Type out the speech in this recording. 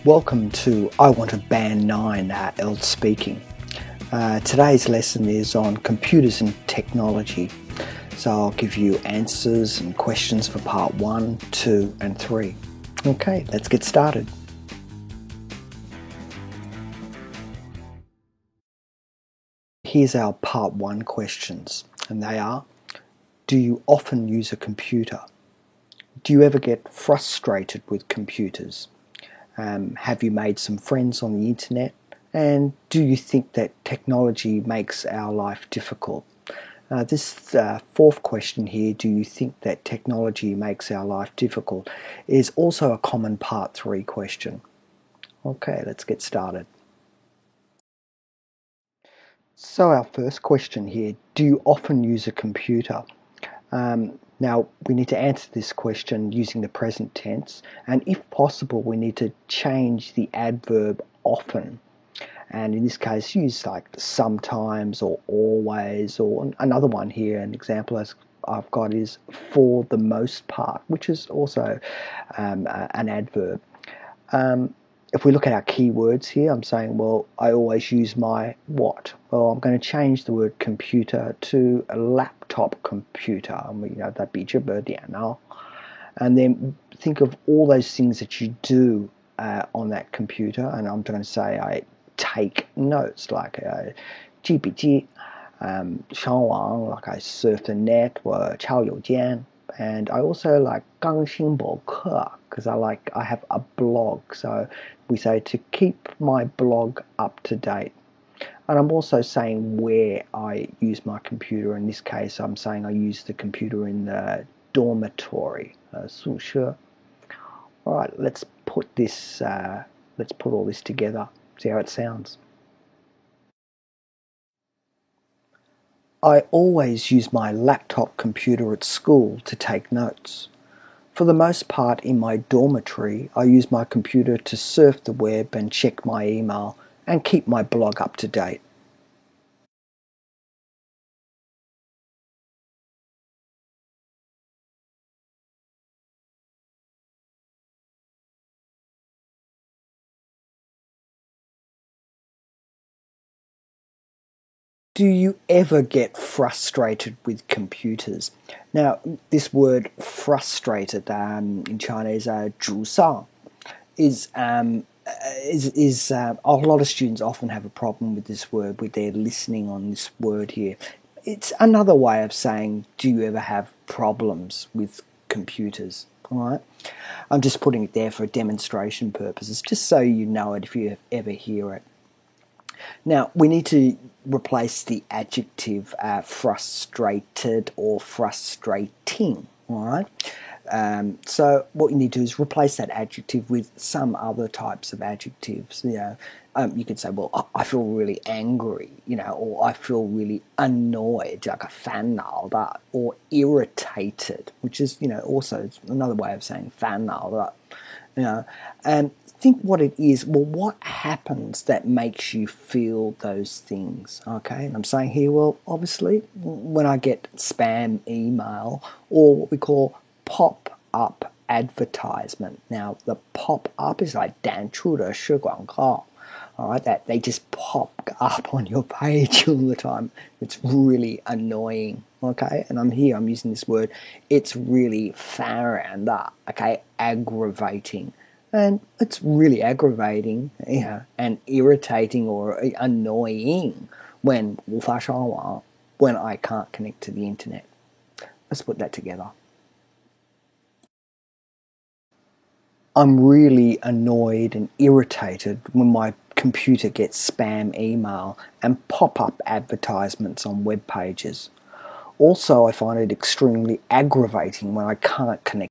Welcome to I Want to Band 9 Eld speaking. Today's lesson is on computers and technology. So I'll give you answers and questions for part 1, 2 and 3. Okay, let's get started. Here's our part 1 questions, and they are: do you often use a computer? Do you ever get frustrated with computers? Have you made some friends on the internet? And do you think that technology makes our life difficult? This fourth question here, do you think that technology makes our life difficult, is also a common part 3 question. Okay, let's get started. So our first question here, do you often use a computer? Now, we need to answer this question using the present tense, and if possible, we need to change the adverb often. And in this case, use like sometimes or always, or another one here, an example as I've got is for the most part, which is also an adverb. If we look at our keywords here, I'm saying, well, I always use my what? Well, I'm going to change the word computer to a laptop computer. That'd be 这个电脑. And then think of all those things that you do on that computer. And I'm going to say I take notes, like 记笔记, 上网, like I surf the net, 我抄邮件. And I also like 更新博客 because I have a blog, so we say to keep my blog up to date. And I'm also saying where I use my computer. In this case, I'm saying I use the computer in the dormitory, 宿舍. All right, let's put all this together. See how it sounds. I always use my laptop computer at school to take notes. For the most part in my dormitory, I use my computer to surf the web and check my email and keep my blog up to date. Do you ever get frustrated with computers? Now, this word frustrated in Chinese, 沮丧, is a lot of students often have a problem with this word, with their listening on this word here. It's another way of saying, do you ever have problems with computers? All right, I'm just putting it there for demonstration purposes, just so you know it if you ever hear it. Now, we need to replace the adjective frustrated or frustrating, all right? So what you need to do is replace that adjective with some other types of adjectives. You could say, well, I feel really angry, or I feel really annoyed, like a 烦恼的, or irritated, which is, also another way of saying 烦恼的, and think what it is. Well, what happens that makes you feel those things? Okay, and I'm saying here, well, obviously, when I get spam email or what we call pop-up advertisement. Now, the pop-up is like 弹出的是广告. All right, that they just pop up on your page all the time. It's really annoying. Okay, and I'm using this word. It's really 烦人的, okay, aggravating. And it's really aggravating, and irritating or annoying when 无法上网, when I can't connect to the internet. Let's put that together. I'm really annoyed and irritated when my computer gets spam email and pop-up advertisements on web pages. Also, I find it extremely aggravating when I can't connect